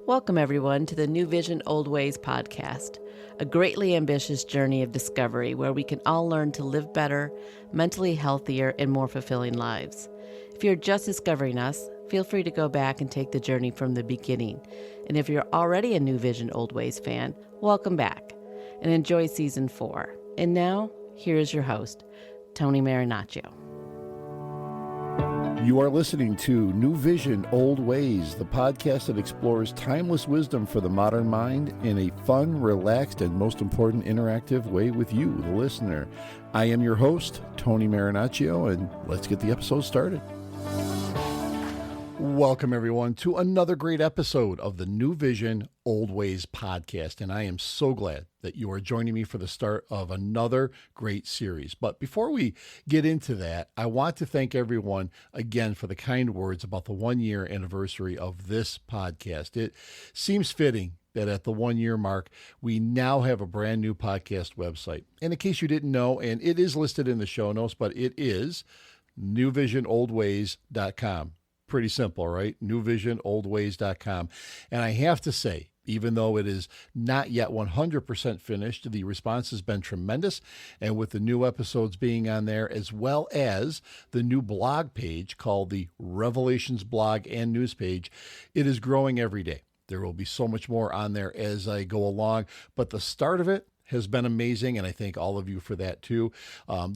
Welcome, everyone, to the New Vision, Old Ways podcast, a greatly ambitious journey of discovery where we can all learn to live better, mentally healthier, and more fulfilling lives. If you're just discovering us, feel free to go back and take the journey from the beginning. And if you're already a New Vision, Old Ways fan, welcome back and enjoy Season 4. And now, here is your host, Tony Marinaccio. You are listening to New Vision, Old Ways, the podcast that explores timeless wisdom for the modern mind in a fun, relaxed, and most important, interactive way with you, the listener. I am your host, Tony Marinaccio, and let's get the episode started. Welcome, everyone, to another great episode of the New Vision, Old Ways podcast, and I am so glad that you are joining me for the start of another great series. But before we get into that, I want to thank everyone again for the kind words about the 1-year anniversary of this podcast. It seems fitting that at the 1-year mark, we now have a brand new podcast website. And in case you didn't know, and it is listed in the show notes, but it is newvisionoldways.com. Pretty simple, right? newvisionoldways.com. And I have to say, even though it is not yet 100% finished, the response has been tremendous. And with the new episodes being on there, as well as the new blog page called the Revelations blog and news page, it is growing every day. There will be so much more on there as I go along. But the start of it has been amazing, and I thank all of you for that too.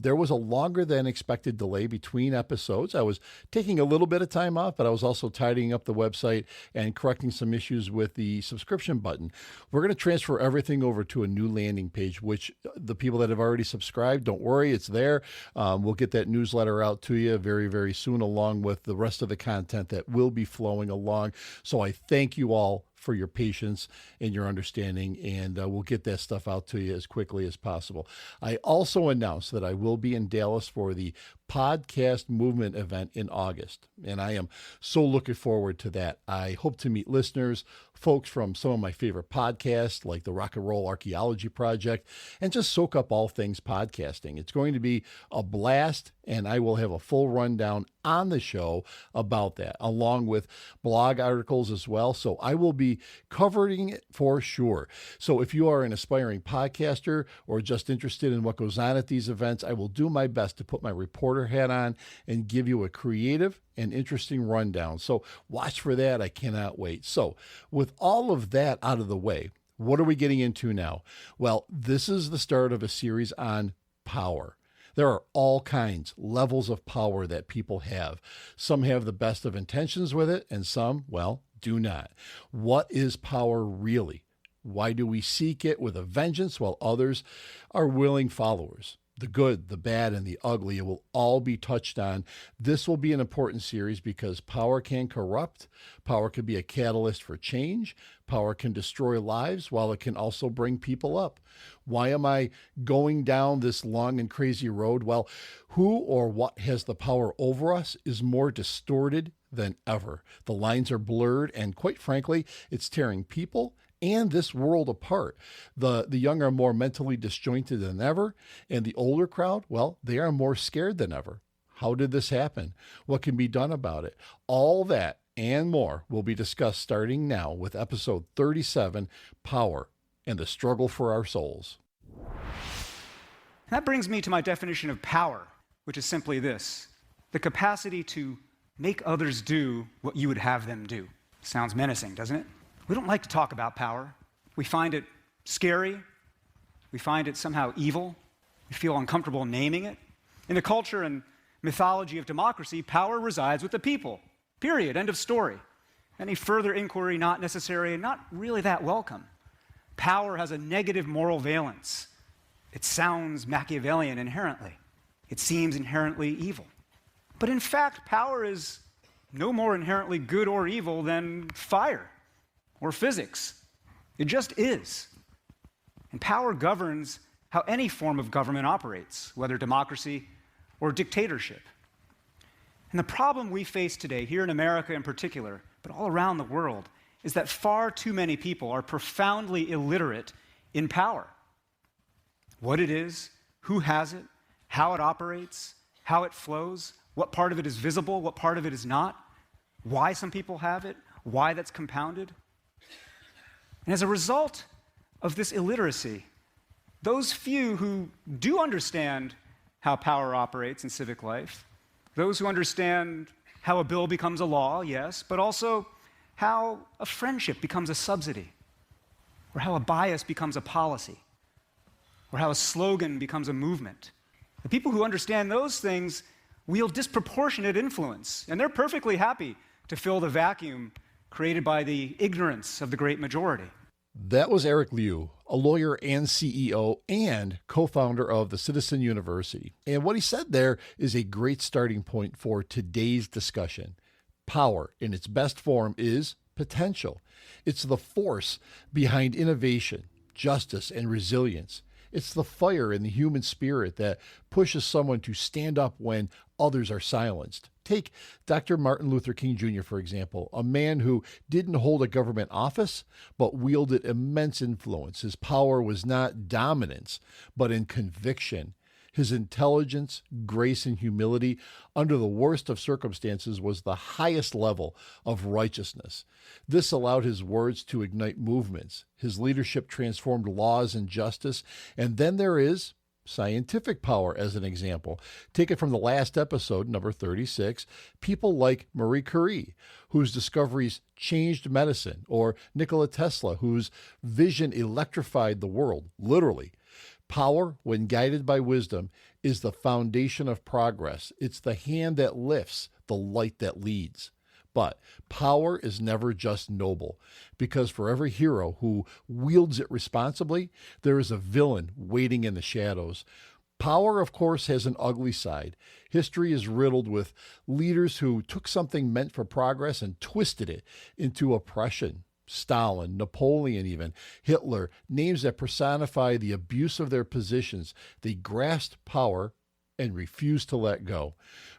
There was a longer than expected delay between episodes. I was taking a little bit of time off, but I was also tidying up the website and correcting some issues with the subscription button. We're going to transfer everything over to a new landing page, which the people that have already subscribed, don't worry, it's there. We'll get that newsletter out to you very, very soon, along with the rest of the content that will be flowing along. So I thank you all for your patience and your understanding, and we'll get that stuff out to you as quickly as possible. I also announced that I will be in Dallas for the Podcast Movement event in August, and I am so looking forward to that. I hope to meet listeners, folks from some of my favorite podcasts, like the Rock and Roll Archaeology Project, and just soak up all things podcasting. It's going to be a blast, and I will have a full rundown on the show about that, along with blog articles as well. So I will be covering it for sure. So if you are an aspiring podcaster or just interested in what goes on at these events, I will do my best to put my reporter hat on and give you a creative and interesting rundown. So watch for that. I cannot wait. So with all of that out of the way, what are we getting into now? Well, this is the start of a series on power. There are all kinds, levels of power that people have. Some have the best of intentions with it, and some, well, do not. What is power really? Why do we seek it with a vengeance while others are willing followers? The good, the bad, and the ugly will all be touched on. This will be an important series because power can corrupt. Power can be a catalyst for change. Power can destroy lives while it can also bring people up. Why am I going down this long and crazy road? Well, who or what has the power over us is more distorted than ever. The lines are blurred, and quite frankly, it's tearing people and this world apart. The young are more mentally disjointed than ever, and the older crowd, well, they are more scared than ever. How did this happen? What can be done about it? All that and more will be discussed starting now with episode 37, Power and the Struggle for Our Souls. That brings me to my definition of power, which is simply this: the capacity to make others do what you would have them do. Sounds menacing, doesn't it? We don't like to talk about power. We find it scary. We find it somehow evil. We feel uncomfortable naming it. In the culture and mythology of democracy, power resides with the people. Period. End of story. Any further inquiry not necessary and not really that welcome. Power has a negative moral valence. It sounds Machiavellian inherently. It seems inherently evil. But in fact, power is no more inherently good or evil than fire or physics. It just is. And power governs how any form of government operates, whether democracy or dictatorship. And the problem we face today, here in America in particular, but all around the world, is that far too many people are profoundly illiterate in power. What it is, who has it, how it operates, how it flows, what part of it is visible, what part of it is not, why some people have it, why that's compounded. And as a result of this illiteracy, those few who do understand how power operates in civic life, those who understand how a bill becomes a law, yes, but also how a friendship becomes a subsidy, or how a bias becomes a policy, or how a slogan becomes a movement. The people who understand those things wield disproportionate influence, and they're perfectly happy to fill the vacuum created by the ignorance of the great majority. That was Eric Liu, a lawyer and CEO and co-founder of the Citizen University. And what he said there is a great starting point for today's discussion. Power in its best form is potential. It's the force behind innovation, justice, and resilience. It's the fire in the human spirit that pushes someone to stand up when others are silenced. Take Dr. Martin Luther King Jr., for example, a man who didn't hold a government office, but wielded immense influence. His power was not dominance, but in conviction. His intelligence, grace, and humility under the worst of circumstances was the highest level of righteousness. This allowed his words to ignite movements. His leadership transformed laws and justice. And then there is scientific power as an example. Take it from the last episode, number 36, people like Marie Curie, whose discoveries changed medicine, or Nikola Tesla, whose vision electrified the world, literally. Power, when guided by wisdom, is the foundation of progress. It's the hand that lifts, the light that leads. But power is never just noble, because for every hero who wields it responsibly, there is a villain waiting in the shadows. Power, of course, has an ugly side. History is riddled with leaders who took something meant for progress and twisted it into oppression. Stalin, Napoleon even, Hitler, names that personify the abuse of their positions. They grasped power and refused to let go,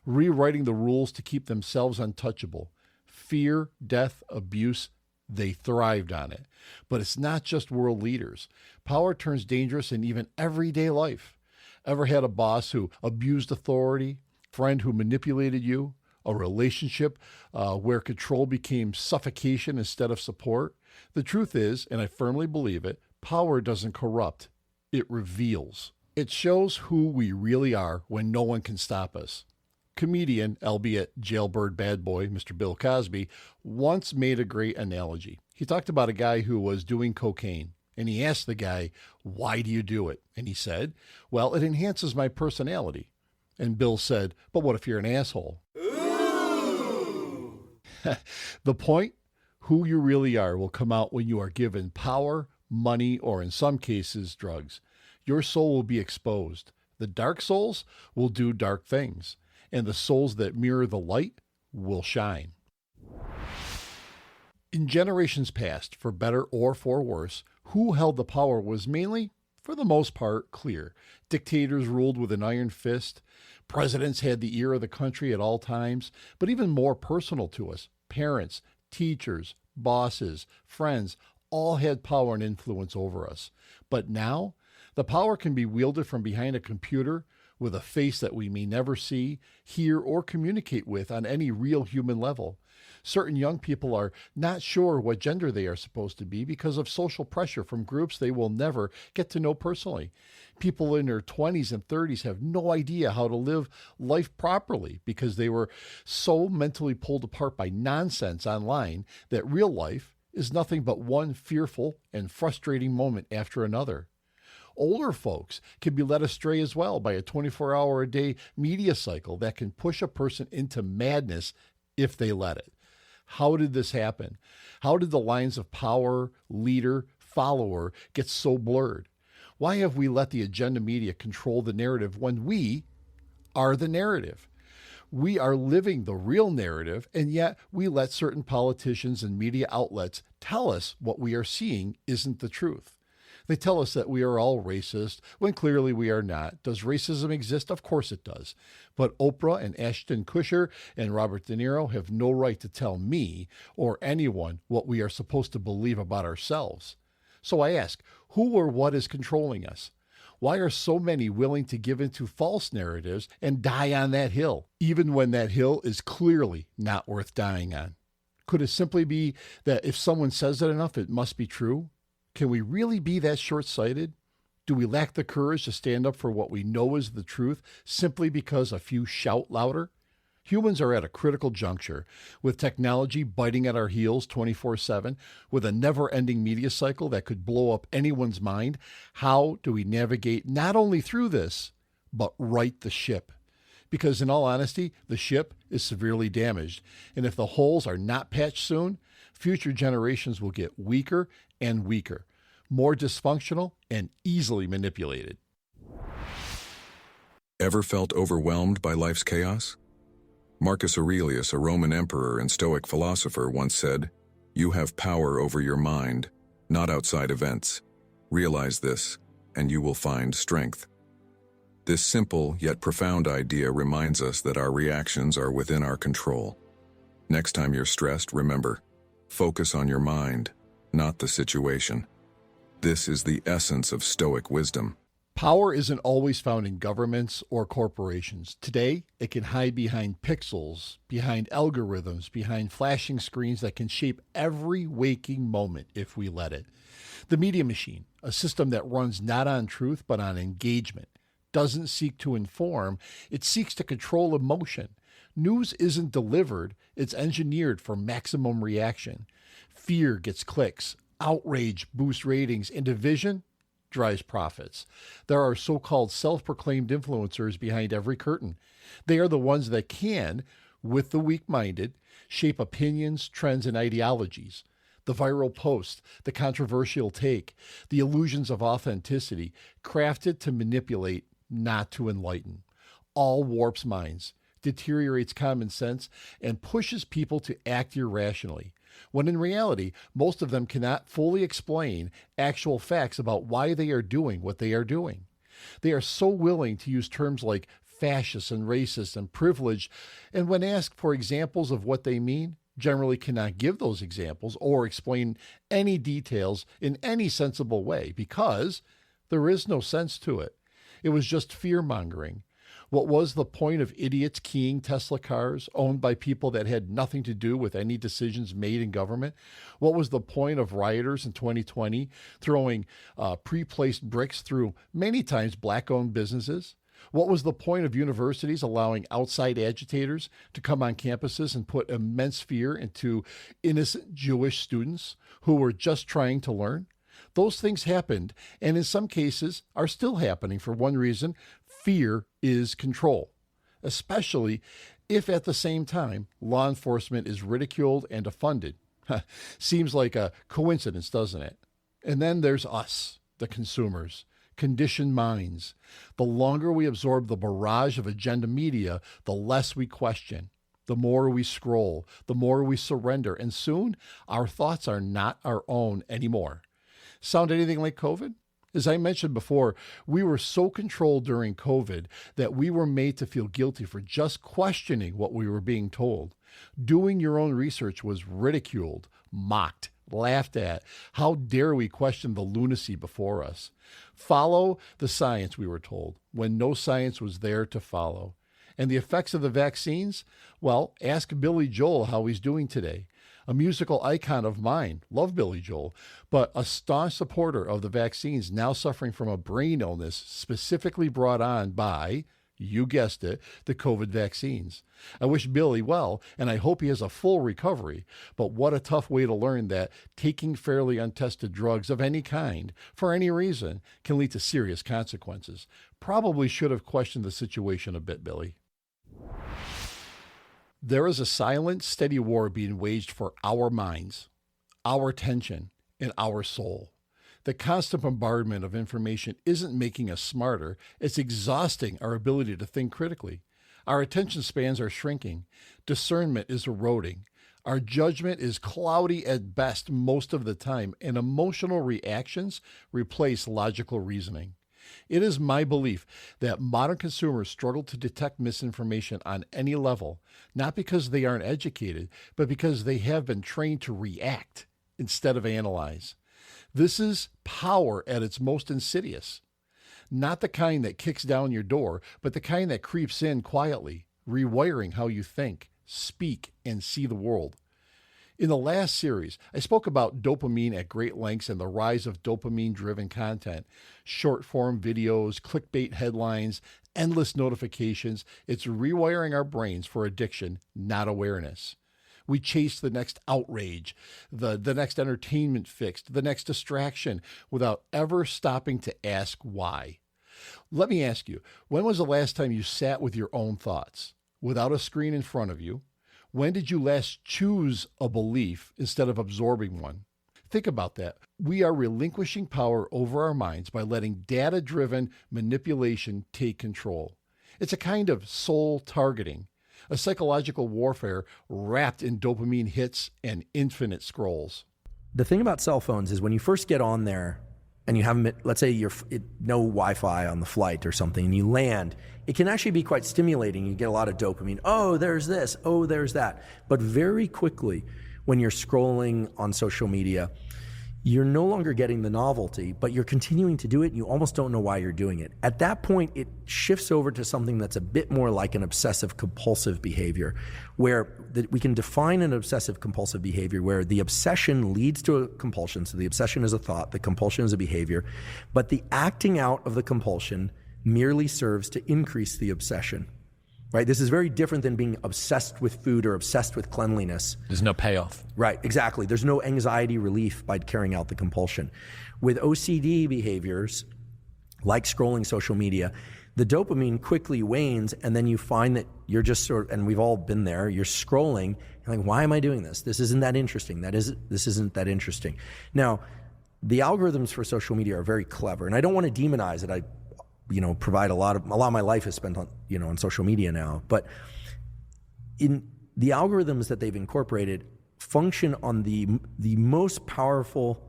rewriting the rules to keep themselves untouchable. Fear, death, abuse, they thrived on it. But it's not just world leaders. Power turns dangerous in even everyday life. Ever had a boss who abused authority, friend who manipulated you, a relationship where control became suffocation instead of support? The truth is, and I firmly believe it, power doesn't corrupt, it reveals. It shows who we really are when no one can stop us. Comedian, albeit jailbird bad boy, Mr. Bill Cosby, once made a great analogy. He talked about a guy who was doing cocaine, and he asked the guy, "Why do you do it?" And he said, "Well, it enhances my personality." And Bill said, "But what if you're an asshole?" The point, who you really are, will come out when you are given power, money, or in some cases, drugs. Your soul will be exposed. The dark souls will do dark things, and the souls that mirror the light will shine. In generations past, for better or for worse, who held the power was mainly, for the most part, clear. Dictators ruled with an iron fist. Presidents had the ear of the country at all times. But even more personal to us, parents, teachers, bosses, friends, all had power and influence over us. But now, the power can be wielded from behind a computer with a face that we may never see, hear, or communicate with on any real human level. Certain young people are not sure what gender they are supposed to be because of social pressure from groups they will never get to know personally. People in their 20s and 30s have no idea how to live life properly because they were so mentally pulled apart by nonsense online that real life is nothing but one fearful and frustrating moment after another. Older folks can be led astray as well by a 24-hour-a-day media cycle that can push a person into madness if they let it. How did this happen? How did the lines of power, leader, follower get so blurred? Why have we let the agenda media control the narrative when we are the narrative? We are living the real narrative, and yet we let certain politicians and media outlets tell us what we are seeing isn't the truth. They tell us that we are all racist, when clearly we are not. Does racism exist? Of course it does. But Oprah and Ashton Kutcher and Robert De Niro have no right to tell me or anyone what we are supposed to believe about ourselves. So I ask, who or what is controlling us? Why are so many willing to give into false narratives and die on that hill, even when that hill is clearly not worth dying on? Could it simply be that if someone says it enough, it must be true? Can we really be that short-sighted? Do we lack the courage to stand up for what we know is the truth simply because a few shout louder? Humans are at a critical juncture, with technology biting at our heels 24/7, with a never-ending media cycle that could blow up anyone's mind. How do we navigate not only through this, but right the ship? Because in all honesty, the ship is severely damaged, and if the holes are not patched soon, future generations will get weaker and weaker, more dysfunctional and easily manipulated. Ever felt overwhelmed by life's chaos? Marcus Aurelius, a Roman emperor and Stoic philosopher, once said, "You have power over your mind, not outside events. Realize this, and you will find strength." This simple yet profound idea reminds us that our reactions are within our control. Next time you're stressed, remember, focus on your mind, not the situation. This is the essence of Stoic wisdom. Power isn't always found in governments or corporations. Today, it can hide behind pixels, behind algorithms, behind flashing screens that can shape every waking moment if we let it. The media machine, a system that runs not on truth but on engagement, doesn't seek to inform, it seeks to control emotion. News isn't delivered, it's engineered for maximum reaction. Fear gets clicks, outrage boosts ratings, and division drives profits. There are so-called self-proclaimed influencers behind every curtain. They are the ones that can, with the weak-minded, shape opinions, trends, and ideologies. The viral post, the controversial take, the illusions of authenticity, crafted to manipulate, not to enlighten. All warps minds, deteriorates common sense, and pushes people to act irrationally, when in reality, most of them cannot fully explain actual facts about why they are doing what they are doing. They are so willing to use terms like fascist and racist and privileged, and when asked for examples of what they mean, generally cannot give those examples or explain any details in any sensible way because there is no sense to it. It was just fear-mongering. What was the point of idiots keying Tesla cars owned by people that had nothing to do with any decisions made in government? What was the point of rioters in 2020 throwing pre-placed bricks through many times black-owned businesses? What was the point of universities allowing outside agitators to come on campuses and put immense fear into innocent Jewish students who were just trying to learn? Those things happened, and in some cases are still happening for one reason: fear is control, especially if at the same time law enforcement is ridiculed and defunded. Seems like a coincidence, doesn't it? And then there's us, the consumers, conditioned minds. The longer we absorb the barrage of agenda media, the less we question. The more we scroll, the more we surrender, and soon our thoughts are not our own anymore. Sound anything like COVID? As I mentioned before, we were so controlled during COVID that we were made to feel guilty for just questioning what we were being told. Doing your own research was ridiculed, mocked, laughed at. How dare we question the lunacy before us? Follow the science, we were told, when no science was there to follow. And the effects of the vaccines? Well, ask Billy Joel how he's doing today. A musical icon of mine, love Billy Joel, but a staunch supporter of the vaccines, now suffering from a brain illness specifically brought on by, you guessed it, the COVID vaccines. I wish Billy well, and I hope he has a full recovery, but what a tough way to learn that taking fairly untested drugs of any kind, for any reason, can lead to serious consequences. Probably should have questioned the situation a bit, Billy. There is a silent, steady war being waged for our minds, our attention, and our soul. The constant bombardment of information isn't making us smarter, it's exhausting our ability to think critically. Our attention spans are shrinking, discernment is eroding, our judgment is cloudy at best most of the time, and emotional reactions replace logical reasoning. It is my belief that modern consumers struggle to detect misinformation on any level, not because they aren't educated, but because they have been trained to react instead of analyze. This is power at its most insidious. Not the kind that kicks down your door, but the kind that creeps in quietly, rewiring how you think, speak, and see the world. In the last series, I spoke about dopamine at great lengths and the rise of dopamine-driven content. Short-form videos, clickbait headlines, endless notifications. It's rewiring our brains for addiction, not awareness. We chase the next outrage, the next entertainment fix, the next distraction, without ever stopping to ask why. Let me ask you, when was the last time you sat with your own thoughts, without a screen in front of you? When did you last choose a belief instead of absorbing one? Think about that. We are relinquishing power over our minds by letting data-driven manipulation take control. It's a kind of soul targeting, a psychological warfare wrapped in dopamine hits and infinite scrolls. The thing about cell phones is when you first get on there and you have, let's say no Wi-Fi on the flight or something, and you land, it can actually be quite stimulating. You get a lot of dopamine. Oh, there's this. Oh, there's that. But very quickly, when you're scrolling on social media, you're no longer getting the novelty, but you're continuing to do it and you almost don't know why you're doing it. At that point, it shifts over to something that's a bit more like an obsessive compulsive behavior, where we can define an obsessive compulsive behavior where the obsession leads to a compulsion. So the obsession is a thought, the compulsion is a behavior, but the acting out of the compulsion merely serves to increase the obsession. Right? This is very different than being obsessed with food or obsessed with cleanliness. There's no payoff. Right, exactly. There's no anxiety relief by carrying out the compulsion. With OCD behaviors, like scrolling social media, the dopamine quickly wanes, and then you find that you're just and we've all been there, you're scrolling, you're like, why am I doing this? This isn't that interesting. This isn't that interesting. Now, the algorithms for social media are very clever, and I don't want to demonize it. Provide a lot of my life is spent on, on social media now, but in the algorithms that they've incorporated function on the most powerful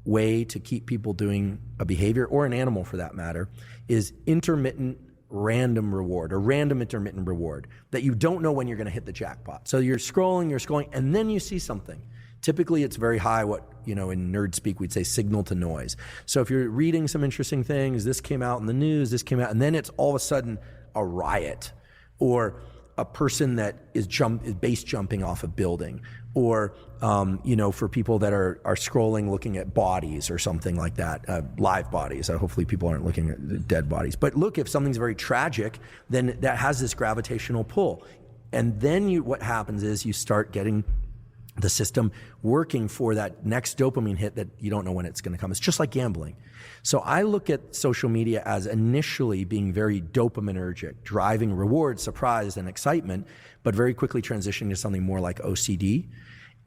way to keep people doing a behavior, or an animal for that matter, is intermittent random reward, or random intermittent reward, that you don't know when you're going to hit the jackpot. So you're scrolling, and then you see something. Typically, it's very high, what, in nerd speak, we'd say signal to noise. So if you're reading some interesting things, this came out in the news, this came out, and then it's all of a sudden a riot, or a person that is base jumping off a building, or, for people that are scrolling, looking at bodies or something like that, live bodies. Hopefully people aren't looking at dead bodies. But look, if something's very tragic, then that has this gravitational pull. And then what happens is you start getting the system working for that next dopamine hit that you don't know when it's going to come. It's just like gambling. So I look at social media as initially being very dopaminergic, driving reward, surprise, and excitement, but very quickly transitioning to something more like OCD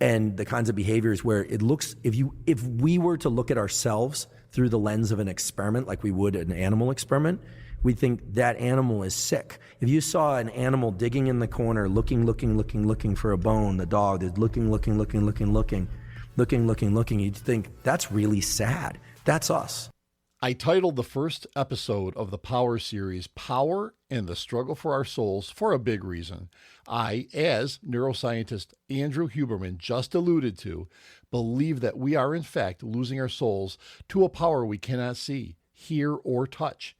and the kinds of behaviors where it looks, if we were to look at ourselves through the lens of an experiment, like we would an animal experiment, we think that animal is sick. If you saw an animal digging in the corner, looking for a bone, the dog is looking, you'd think, that's really sad. That's us. I titled the first episode of the Power series, Power and the Struggle for Our Souls, for a big reason. I, as neuroscientist Andrew Huberman just alluded to, believe that we are in fact losing our souls to a power we cannot see, hear, or touch.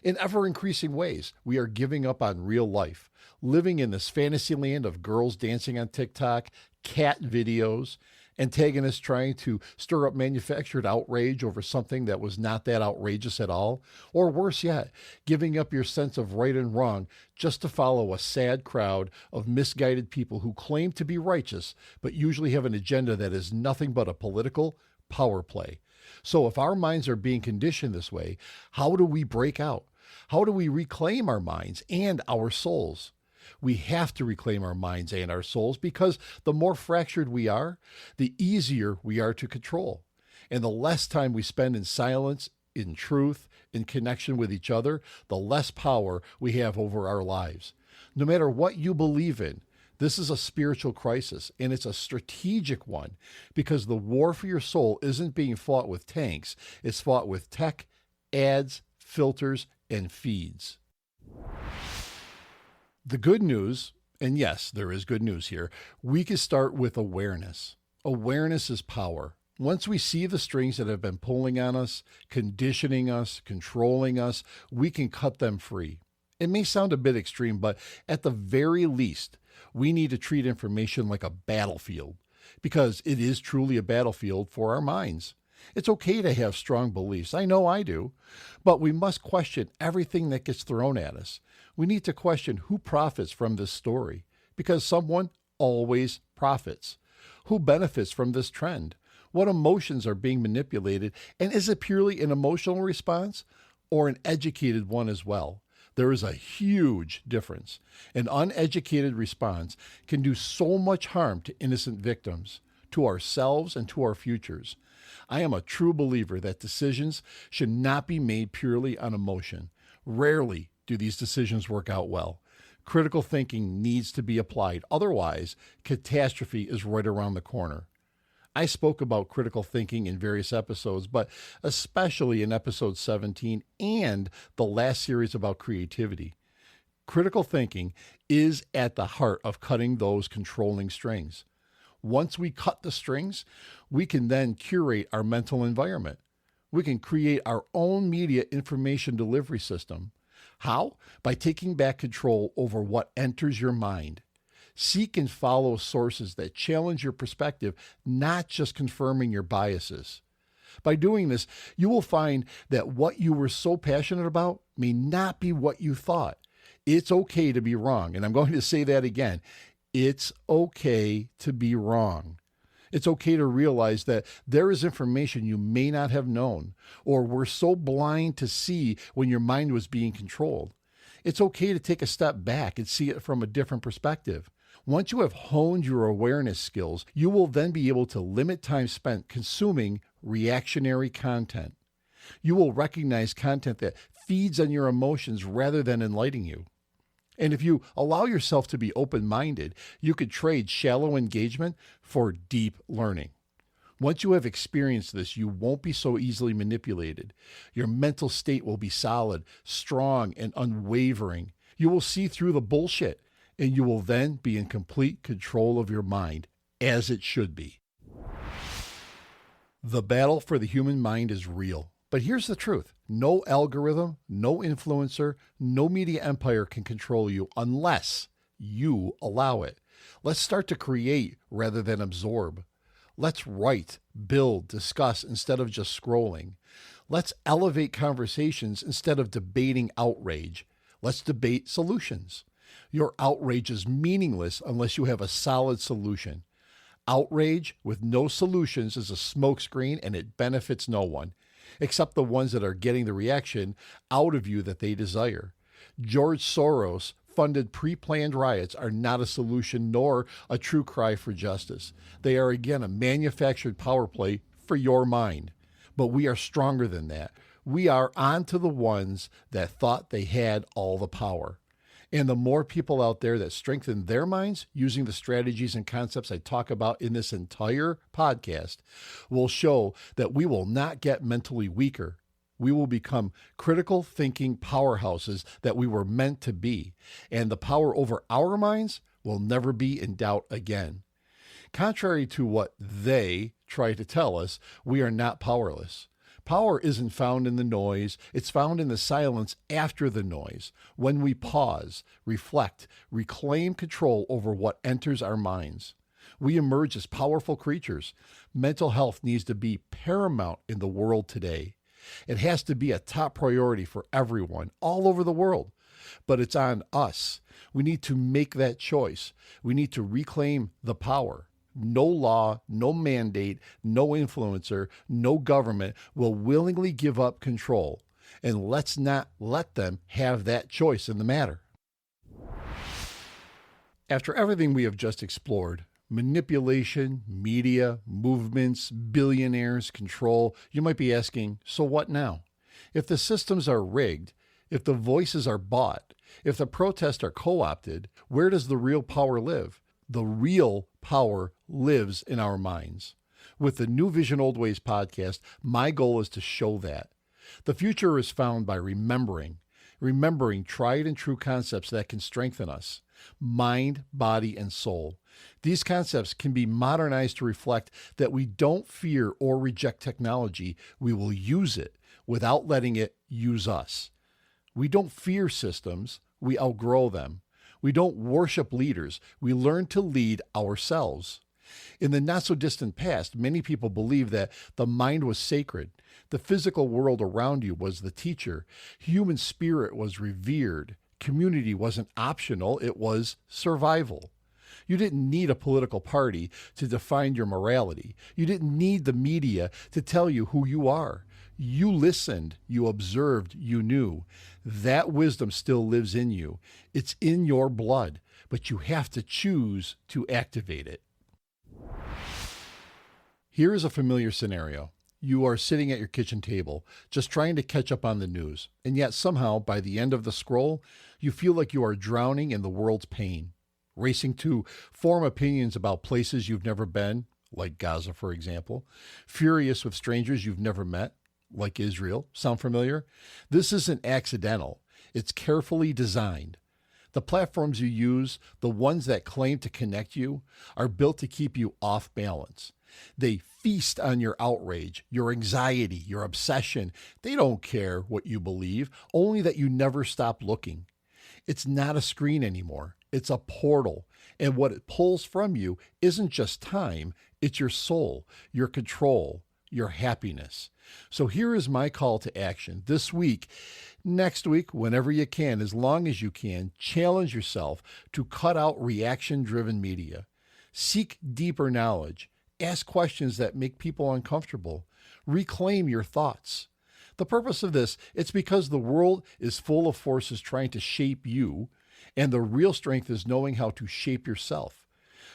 In ever-increasing ways, we are giving up on real life, living in this fantasy land of girls dancing on TikTok, cat videos, antagonists trying to stir up manufactured outrage over something that was not that outrageous at all, or worse yet, giving up your sense of right and wrong just to follow a sad crowd of misguided people who claim to be righteous, but usually have an agenda that is nothing but a political power play. So if our minds are being conditioned this way, how do we break out? How do we reclaim our minds and our souls? We have to reclaim our minds and our souls because the more fractured we are, the easier we are to control. And the less time we spend in silence, in truth, in connection with each other, the less power we have over our lives. No matter what you believe in, this is a spiritual crisis, and it's a strategic one because the war for your soul isn't being fought with tanks. It's fought with tech, ads, filters, and feeds. The good news, and yes, there is good news here, we can start with awareness. Awareness is power. Once we see the strings that have been pulling on us, conditioning us, controlling us, we can cut them free. It may sound a bit extreme, but at the very least, we need to treat information like a battlefield. because it is truly a battlefield for our minds. It's okay to have strong beliefs. I know I do. But we must question everything that gets thrown at us. We need to question who profits from this story, because someone always profits. Who benefits from this trend? What emotions are being manipulated? And is it purely an emotional response or an educated one as well? There is a huge difference. An uneducated response can do so much harm to innocent victims, to ourselves, and to our futures. I am a true believer that decisions should not be made purely on emotion. Rarely do these decisions work out well. Critical thinking needs to be applied. Otherwise, catastrophe is right around the corner. I spoke about critical thinking in various episodes, but especially in episode 17 and the last series about creativity. Critical thinking is at the heart of cutting those controlling strings. Once we cut the strings, we can then curate our mental environment. We can create our own media information delivery system. How? By taking back control over what enters your mind. Seek and follow sources that challenge your perspective, not just confirming your biases. By doing this, you will find that what you were so passionate about may not be what you thought. It's okay to be wrong. And I'm going to say that again. It's okay to be wrong. It's okay to realize that there is information you may not have known or were so blind to see when your mind was being controlled. It's okay to take a step back and see it from a different perspective. Once you have honed your awareness skills, you will then be able to limit time spent consuming reactionary content. You will recognize content that feeds on your emotions rather than enlightening you. And if you allow yourself to be open-minded, you could trade shallow engagement for deep learning. Once you have experienced this, you won't be so easily manipulated. Your mental state will be solid, strong, and unwavering. You will see through the bullshit, and you will then be in complete control of your mind, as it should be. The battle for the human mind is real. But here's the truth. No algorithm, no influencer, no media empire can control you unless you allow it. Let's start to create rather than absorb. Let's write, build, discuss instead of just scrolling. Let's elevate conversations instead of debating outrage. Let's debate solutions. Your outrage is meaningless unless you have a solid solution. Outrage with no solutions is a smokescreen and it benefits no one, except the ones that are getting the reaction out of you that they desire. George Soros funded pre-planned riots are not a solution nor a true cry for justice. They are again a manufactured power play for your mind. But we are stronger than that. We are onto the ones that thought they had all the power. And the more people out there that strengthen their minds using the strategies and concepts I talk about in this entire podcast will show that we will not get mentally weaker. We will become critical thinking powerhouses that we were meant to be. And the power over our minds will never be in doubt again. Contrary to what they try to tell us, we are not powerless. Power isn't found in the noise. It's found in the silence after the noise. When we pause, reflect, reclaim control over what enters our minds, we emerge as powerful creatures. Mental health needs to be paramount in the world today. It has to be a top priority for everyone all over the world. But it's on us. We need to make that choice. We need to reclaim the power. No law, no mandate, no influencer, no government will willingly give up control. And let's not let them have that choice in the matter. After everything we have just explored, manipulation, media, movements, billionaires, control, you might be asking, so what now? If the systems are rigged, if the voices are bought, if the protests are co-opted, where does the real power live? The real power lives in our minds. With the New Vision Old Ways podcast, my goal is to show that. The future is found by remembering tried and true concepts that can strengthen us, mind, body, and soul. These concepts can be modernized to reflect that we don't fear or reject technology. We will use it without letting it use us. We don't fear systems. We outgrow them. We don't worship leaders. We learn to lead ourselves. In the not-so-distant past, many people believed that the mind was sacred. The physical world around you was the teacher. Human spirit was revered. Community wasn't optional, it was survival. You didn't need a political party to define your morality. You didn't need the media to tell you who you are. You listened, you observed, you knew. That wisdom still lives in you. It's in your blood, but you have to choose to activate it. Here is a familiar scenario. You are sitting at your kitchen table, just trying to catch up on the news, and yet somehow, by the end of the scroll, you feel like you are drowning in the world's pain. Racing to form opinions about places you've never been, like Gaza, for example. Furious with strangers you've never met, like Israel. Sound familiar? This isn't accidental. It's carefully designed. The platforms you use, the ones that claim to connect you, are built to keep you off balance. They feast on your outrage, your anxiety, your obsession. They don't care what you believe, only that you never stop looking. It's not a screen anymore. It's a portal. And what it pulls from you isn't just time, it's your soul, your control, your happiness. So here is my call to action. This week, next week, whenever you can, as long as you can, challenge yourself to cut out reaction-driven media. Seek deeper knowledge. Ask questions that make people uncomfortable. Reclaim your thoughts. The purpose of this, it's because the world is full of forces trying to shape you, and the real strength is knowing how to shape yourself.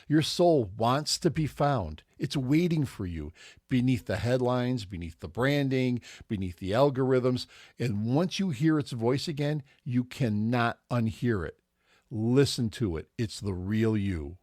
Your soul wants to be found. It's waiting for you beneath the headlines, beneath the branding, beneath the algorithms. And once you hear its voice again, you cannot unhear it. Listen to it. It's the real you.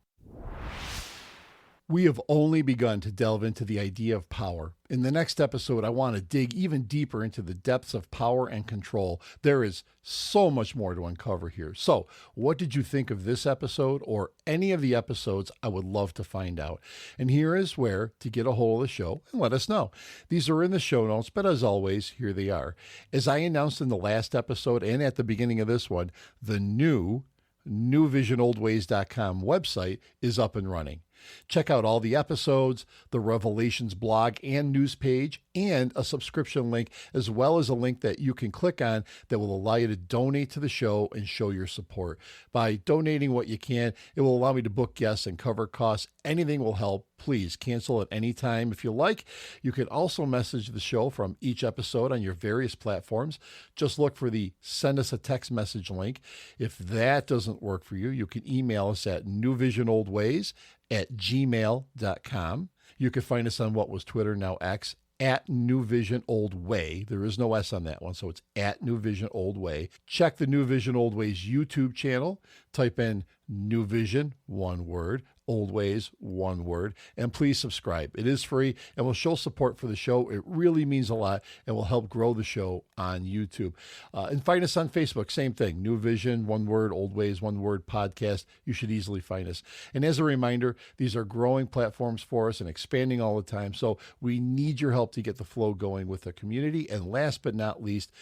We have only begun to delve into the idea of power. In the next episode, I want to dig even deeper into the depths of power and control. There is so much more to uncover here. So, what did you think of this episode or any of the episodes? I would love to find out. And here is where to get a hold of the show and let us know. These are in the show notes, but as always, here they are. As I announced in the last episode and at the beginning of this one, the new newvisionoldways.com website is up and running. Check out all the episodes, the Revelations blog and news page, and a subscription link, as well as a link that you can click on that will allow you to donate to the show and show your support. By donating what you can, it will allow me to book guests and cover costs. Anything will help. Please cancel at any time if you like. You can also message the show from each episode on your various platforms. Just look for the send us a text message link. If that doesn't work for you, you can email us at newvisionoldways@gmail.com. You can find us on what was Twitter, now X, at New Vision Old Way. There is no S on that one, so it's at New Vision Old Way. Check the New Vision Old Ways YouTube channel. Type in New Vision, one word, Old Ways, one word, and please subscribe. It is free and will show support for the show. It really means a lot and will help grow the show on YouTube. And find us on Facebook, same thing, New Vision, one word, Old Ways, one word podcast. You should easily find us. And as a reminder, these are growing platforms for us and expanding all the time. So we need your help to get the flow going with the community. And last but not least,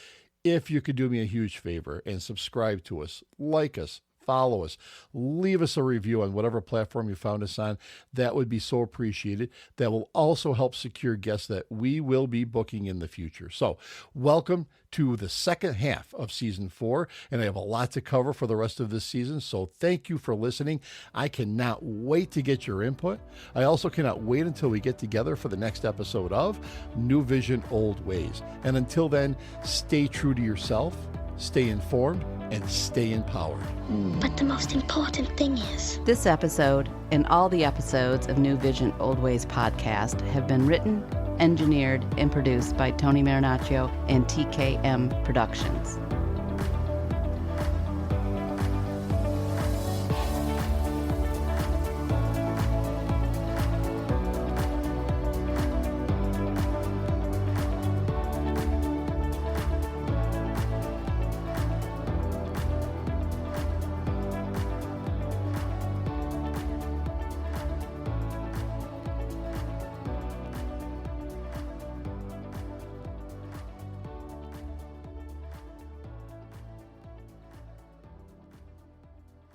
if you could do me a huge favor and subscribe to us, like us, follow us, leave us a review on whatever platform you found us on. That would be so appreciated. That will also help secure guests that we will be booking in the future. So welcome to the second half of season 4, and I have a lot to cover for the rest of this season. So thank you for listening. I cannot wait to get your input. I also cannot wait until we get together for the next episode of New Vision Old Ways. And until then, stay true to yourself, stay informed, and stay empowered. But the most important thing is... This episode and all the episodes of New Vision Old Ways podcast have been written, engineered, and produced by Tony Marinaccio and TKM Productions.